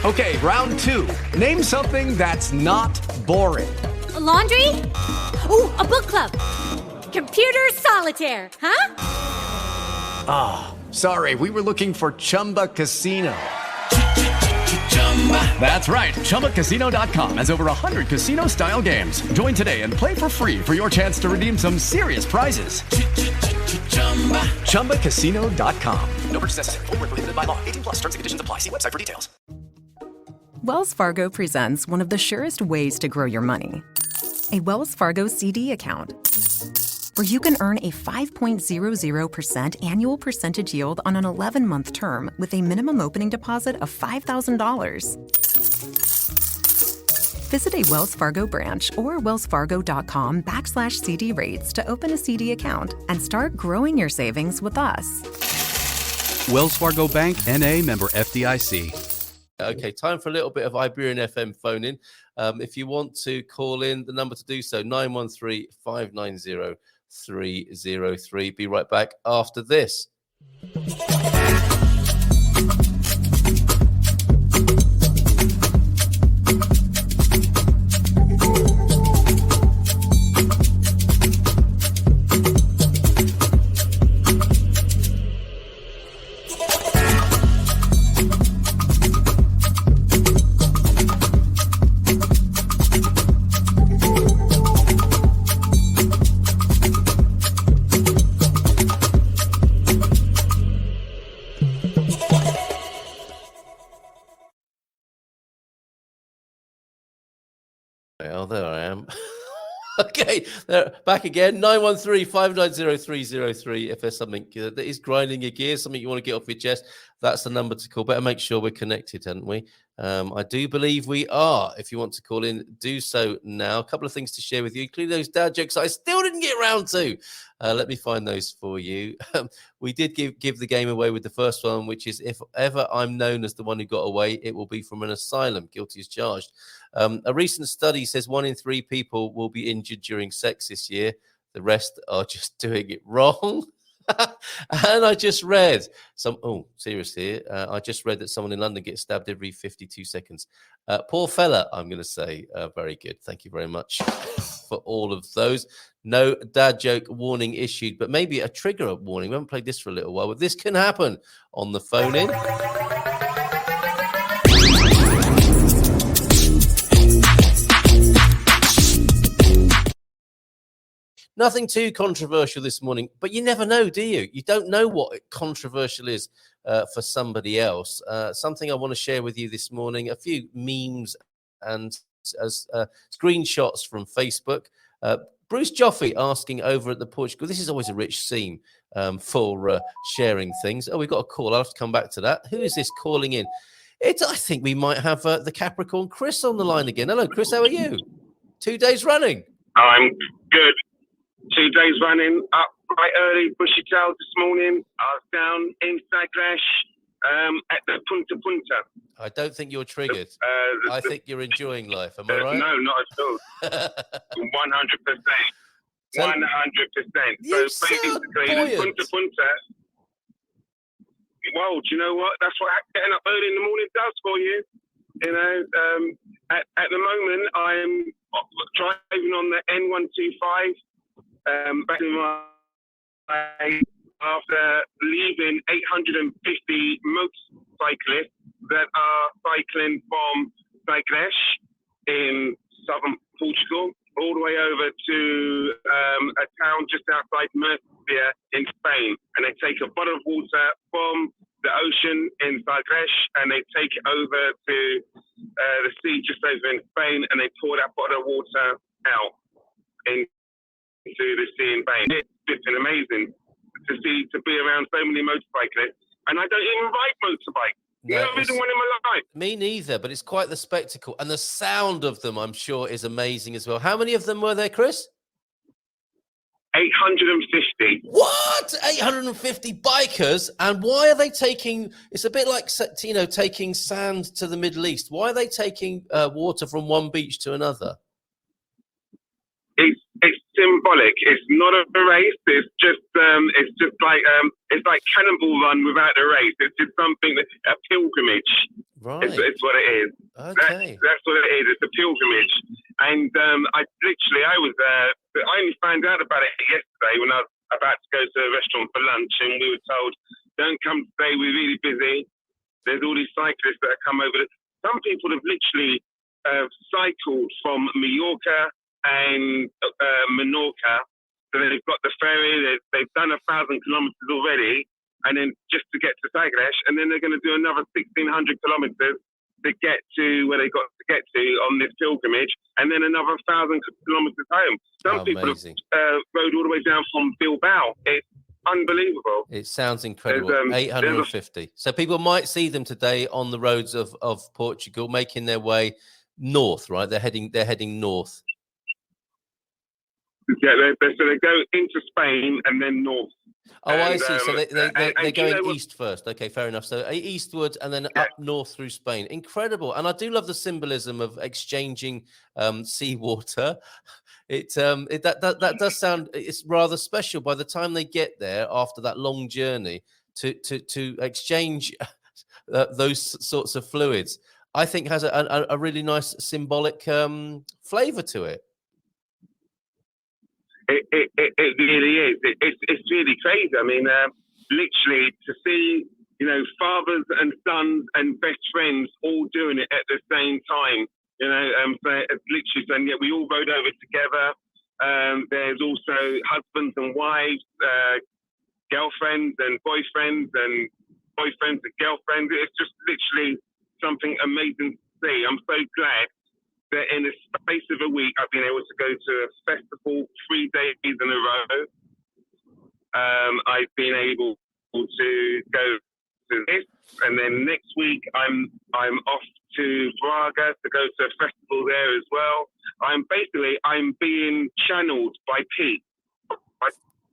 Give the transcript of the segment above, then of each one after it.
Okay, round two. Name something that's not boring. A laundry? Ooh, a book club. Computer solitaire, huh? Ah, sorry, we were looking for Chumba Casino. That's right, ChumbaCasino.com has over 100 casino-style games. Join today and play for free for your chance to redeem some serious prizes. ChumbaCasino.com. No purchase necessary. Void where prohibited by law. 18 plus. Terms and conditions apply. See website for details. Wells Fargo presents one of the surest ways to grow your money. A Wells Fargo CD account, where you can earn a 5.00% annual percentage yield on an 11-month term with a minimum opening deposit of $5,000. Visit a Wells Fargo branch or wellsfargo.com/CD rates to open a CD account and start growing your savings with us. Wells Fargo Bank, N.A., member FDIC. Okay, time for a little bit of Iberian FM phone-in. If you want to call in, the number to do so, 913-590-303. Be right back after this. Oh, there I am. Okay, back again. 913-590-303. If there's something that is grinding your gears, something you want to get off your chest, that's the number to call. Better make sure we're connected, haven't we? I do believe we are. If you want to call in, do so now. A couple of things to share with you, including those dad jokes I still didn't get around to. Let me find those for you. We did give the game away with the first one, which is if ever I'm known as the one who got away, it will be from an asylum, guilty as charged. A recent study says 1 in 3 people will be injured during sex this year. The rest are just doing it wrong. And I just read seriously, I just read that someone in London gets stabbed every 52 seconds. Poor fella, I'm going to say. Very good. Thank you very much for all of those. No dad joke warning issued, but maybe a trigger warning. We haven't played this for a little while, but this can happen on the phone-in. Nothing too controversial this morning, but you never know, do you? You don't know what controversial is for somebody else. Something I want to share with you this morning, a few memes and screenshots from Facebook. Bruce Joffe asking over at the Portugal. This is always a rich scene for sharing things. Oh, we've got a call. I'll have to come back to that. Who is this calling in? I think we might have the Capricorn Chris on the line again. Hello, Chris. How are you? 2 days running. I'm good. 2 days running, up quite early, bushy tails this morning. I was down in Zagreb at the Punta Punta. I don't think you're triggered. I think you're enjoying life. Am I right? No, not at all. 100%. 100%. So basically, Punta Punta. Well, do you know what? That's what getting up early in the morning does for you. You know, at the moment, I'm driving on the N125. Back in my after leaving 850 motorcyclists that are cycling from Zagreb in southern Portugal all the way over to a town just outside Murcia in Spain, and they take a bottle of water from the ocean in Zagreb and they take it over to the sea just over in Spain, and they pour that bottle of water out into the sea in Spain. It's been amazing to be around so many motorcyclists, and I don't even ride motorbikes. Never been one in my life. Me neither, but it's quite the spectacle, and the sound of them, I'm sure, is amazing as well. How many of them were there, Chris? 850. What? 850 bikers? And why are they taking? It's a bit like taking sand to the Middle East. Why are they taking water from one beach to another? It's symbolic. It's not a race. It's just like Cannonball Run without a race. It's just something a pilgrimage. Right. It's what it is. Okay. That's what it is. It's a pilgrimage. And I only found out about it yesterday when I was about to go to a restaurant for lunch, and we were told, "Don't come today. We're really busy. There's all these cyclists that come over." Some people have literally cycled from Mallorca and Menorca. So they've got the ferry, they've done 1,000 kilometers already, and then just to get to Sagres, and then they're going to do another 1,600 kilometers to get to where they got to get to on this pilgrimage, and then another 1,000 kilometers home. Some people have rode all the way down from Bilbao. It's unbelievable. It sounds incredible. 850. So people might see them today on the roads of Portugal, making their way north, right? They're heading north. Yeah, so they go into Spain and then north. Oh, I see. So they're going east first. Okay, fair enough. So eastwards and then up north through Spain. Incredible. And I do love the symbolism of exchanging seawater. That does sound, it's rather special by the time they get there after that long journey to exchange those sorts of fluids. I think has a really nice symbolic flavor to it. It really is. It's really crazy. I mean, literally to see, fathers and sons and best friends all doing it at the same time. So it's literally saying, yeah, we all rode over together. There's also husbands and wives, girlfriends and boyfriends and girlfriends. It's just literally something amazing to see. I'm so glad that in the space of a week, I've been able to go to a festival 3 days in a row. I've been able to go to this, and then next week I'm off to Braga to go to a festival there as well. I'm being channeled by Pete.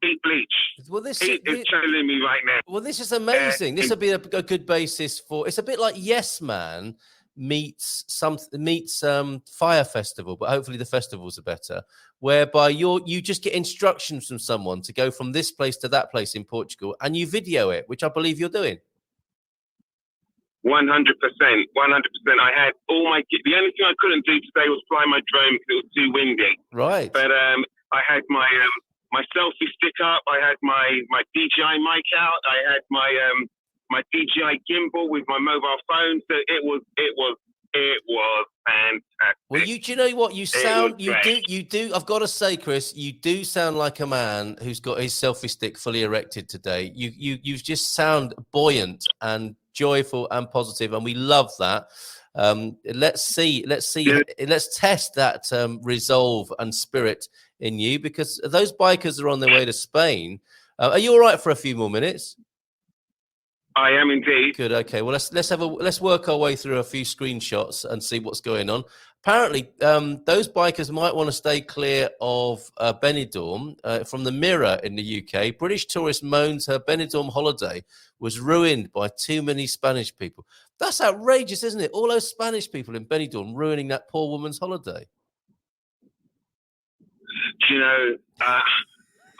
Pete Bleach. Well, Pete is channeling me right now. Well, this is amazing. This would be a good basis for. It's a bit like Yes Man meets Fire Festival, but hopefully the festivals are better, whereby you just get instructions from someone to go from this place to that place in Portugal, and you video it, which I believe you're doing. 100%. I had the only thing I couldn't do today was fly my drone because it was too windy. Right. But I had my selfie stick up. I had my DJI mic out. I had my DJI gimbal with my mobile phone. So it was fantastic. Well, do you know what you sound? You do. I've got to say, Chris, you do sound like a man who's got his selfie stick fully erected today. You just sound buoyant and joyful and positive, and we love that. Let's test that resolve and spirit in you, because those bikers are on their way to Spain. Are you all right for a few more minutes? I am indeed. Good. Okay. Well, let's work our way through a few screenshots and see what's going on. Apparently, those bikers might want to stay clear of Benidorm. From the Mirror in the UK, British tourist moans her Benidorm holiday was ruined by too many Spanish people. That's outrageous, isn't it? All those Spanish people in Benidorm ruining that poor woman's holiday.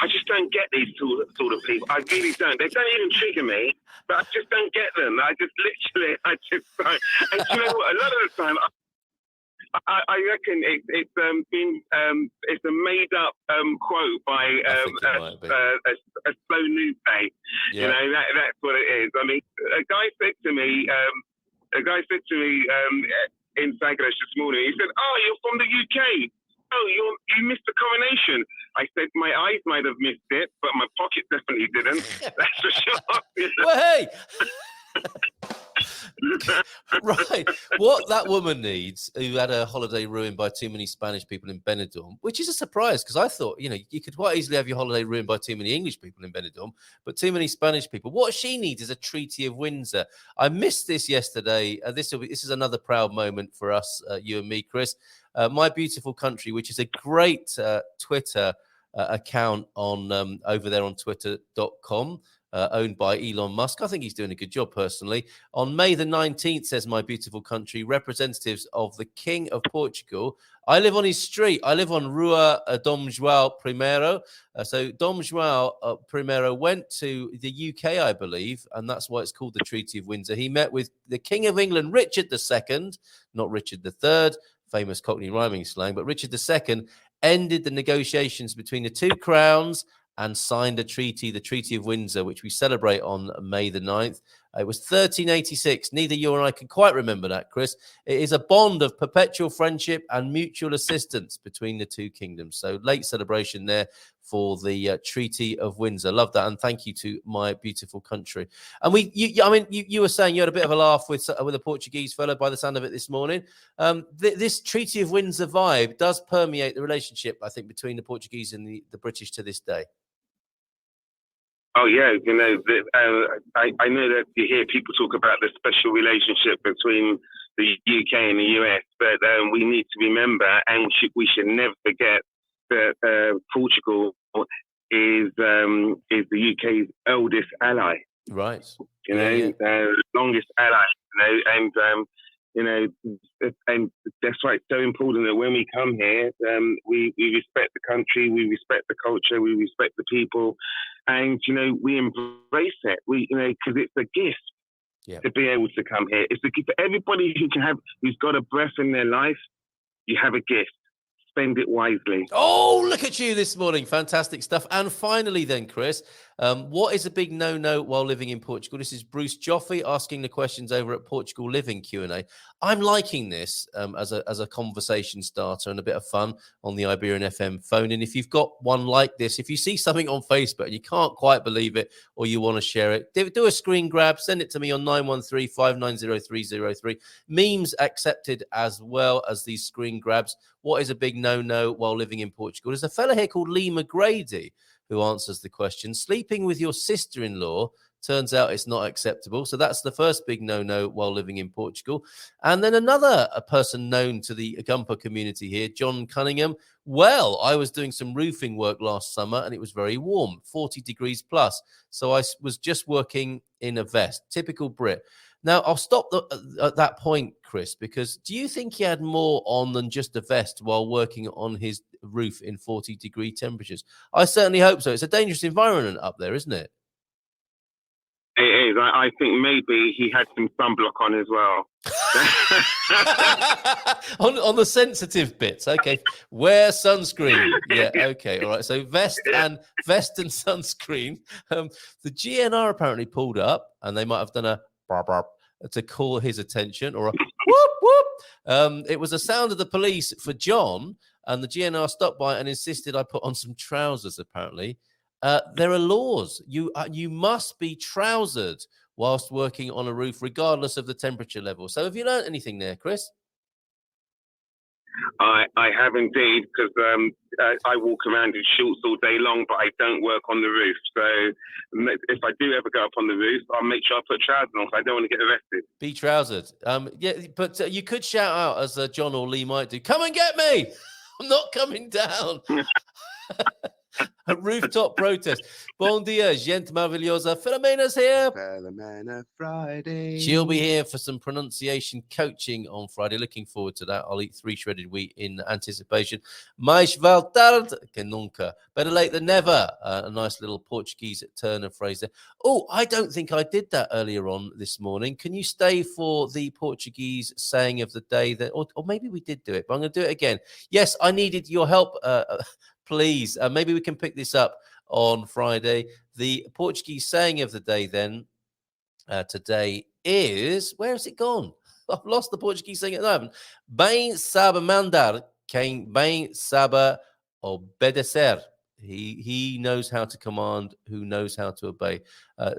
I just don't get these sort of people. I really don't. They don't even trigger me, but I just don't get them. I just don't. And you know what? A lot of the time, I reckon it's a made up quote by a slow news day. Yeah. That's what it is. I mean, a guy said to me in Sagres this morning. He said, "Oh, you're from the UK. Oh, you missed the coronation." I said my eyes might have missed it, but my pocket definitely didn't. That's for sure. Well, hey. Right. What that woman needs, who had a holiday ruined by too many Spanish people in Benidorm, which is a surprise, because I thought, you could quite easily have your holiday ruined by too many English people in Benidorm, but too many Spanish people. What she needs is a Treaty of Windsor. I missed this yesterday. This is another proud moment for us, you and me, Chris. My Beautiful Country, which is a great Twitter account on over there on twitter.com. owned by Elon Musk. I think he's doing a good job personally. On May the 19th, says my beautiful country, representatives of the King of Portugal. I live on his street. I live on Rua Dom João Primeiro. So Dom João Primeiro went to the UK, I believe, and that's why it's called the Treaty of Windsor. He met with the King of England, Richard II, not Richard III, famous Cockney rhyming slang, but Richard II ended the negotiations between the two crowns and signed a treaty, the Treaty of Windsor, which we celebrate on May the 9th. It was 1386. Neither you or I can quite remember that, Chris. It is a bond of perpetual friendship and mutual assistance between the two kingdoms. So late celebration there for the Treaty of Windsor. Love that, and thank you to my beautiful country. And you were saying you had a bit of a laugh with a Portuguese fellow by the sound of it this morning. This Treaty of Windsor vibe does permeate the relationship, I think, between the Portuguese and the British to this day. Oh, yeah. I know that you hear people talk about the special relationship between the UK and the US, but we need to remember, and we should never forget, that Portugal is the UK's oldest ally. Right. Longest ally. And that's why it's so important that when we come here, we respect the country, we respect the culture, we respect the people, and we embrace it. Because it's a gift to be able to come here. It's a gift for everybody who's got a breath in their life. You have a gift. Spend it wisely. Oh, look at you this morning. Fantastic stuff. And finally then, Chris, what is a big no-no while living in Portugal? This is Bruce Joffe asking the questions over at Portugal Living Q&A. I'm liking this as a conversation starter and a bit of fun on the Iberian FM phone-in. If you've got one like this, if you see something on Facebook and you can't quite believe it or you want to share it, do a screen grab, send it to me on 913-590-303. Memes accepted as well as these screen grabs. What is a big no-no while living in Portugal? There's a fella here called Lee McGrady who answers the question. Sleeping with your sister-in-law, turns out it's not acceptable. So that's the first big no-no while living in Portugal. And then a person known to the Agumpa community here, John Cunningham. Well, I was doing some roofing work last summer and it was very warm, 40 degrees plus. So I was just working in a vest, typical Brit. Now, I'll stop at that point, Chris, because do you think he had more on than just a vest while working on his roof in 40-degree temperatures? I certainly hope so. It's a dangerous environment up there, isn't it? It is. I think maybe he had some sunblock on as well. on the sensitive bits. Okay. Wear sunscreen. Yeah, okay. All right. So vest and sunscreen. The GNR apparently pulled up and they might have done a to call his attention, or a whoop whoop. It was the sound of the police for John, and the GNR stopped by and insisted I put on some trousers. Apparently, there are laws. You must be trousered whilst working on a roof, regardless of the temperature level. So, have you learned anything there, Chris? I have indeed, because I walk around in shorts all day long, but I don't work on the roof. So if I do ever go up on the roof, I'll make sure I put trousers on, so I don't want to get arrested. Be trousered. Yeah, but you could shout out, as John or Lee might do, "Come and get me! I'm not coming down." A rooftop protest. Bom dia, gente maravilhosa. Filomena's here. Filomena Friday. She'll be here for some pronunciation coaching on Friday. Looking forward to that. I'll eat 3 shredded wheat in anticipation. Mais vale tarde que nunca. Better late than never. A nice little Portuguese turn of phrase there. Oh, I don't think I did that earlier on this morning. Can you stay for the Portuguese saying of the day? Or maybe we did do it, but I'm going to do it again. Yes, I needed your help. Please, maybe we can pick this up on Friday. The Portuguese saying of the day then today is, where has it gone? I've lost the Portuguese saying at the moment. Bem sabe mandar quem bem sabe obedecer. He knows how to command, who knows how to obey.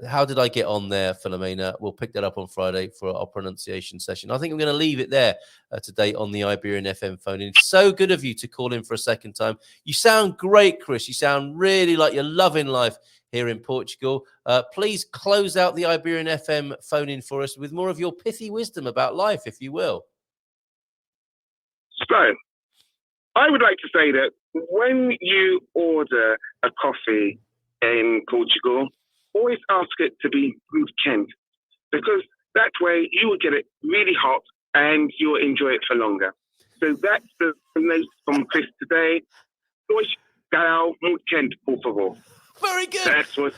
How did I get on there, Filomena? We'll pick that up on Friday for our pronunciation session. I think I'm going to leave it there today on the Iberian FM phone. It's so good of you to call in for a second time. You sound great, Chris. You sound really like you're loving life here in Portugal. Please close out the Iberian FM phone in for us with more of your pithy wisdom about life, if you will. So, I would like to say that when you order a coffee in Portugal, always ask it to be Mood Kent, because that way you will get it really hot and you will enjoy it for longer. So that's the note from Chris today. Dois Gal Mood Kent, por favor. Very good. That's what.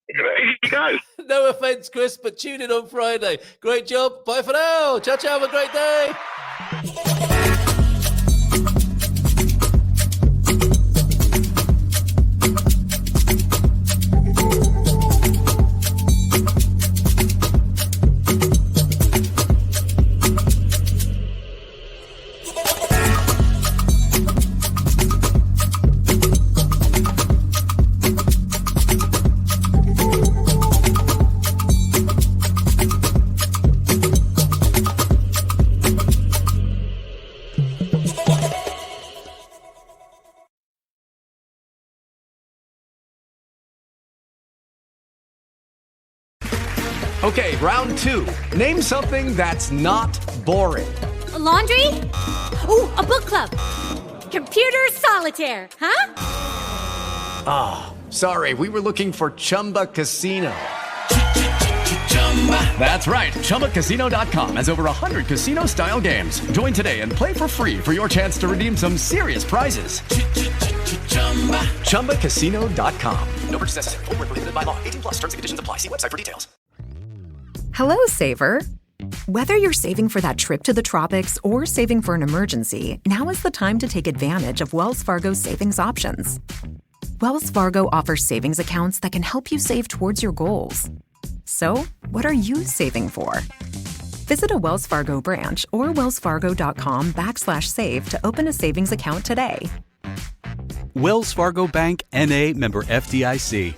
There you go. No offense, Chris, but tune in on Friday. Great job. Bye for now. Ciao, ciao. Have a great day. Okay, round two. Name something that's not boring. A laundry? Ooh, a book club. Computer solitaire, huh? Ah, sorry, we were looking for Chumba Casino. That's right, ChumbaCasino.com has over 100 casino-style games. Join today and play for free for your chance to redeem some serious prizes. ChumbaCasino.com. No purchase necessary. Void where prohibited by law. 18+ terms and conditions apply. See website for details. Hello, saver. Whether you're saving for that trip to the tropics or saving for an emergency, now is the time to take advantage of Wells Fargo's savings options. Wells Fargo offers savings accounts that can help you save towards your goals. So, what are you saving for? Visit a Wells Fargo branch or wellsfargo.com/save to open a savings account today. Wells Fargo Bank, N.A., member FDIC.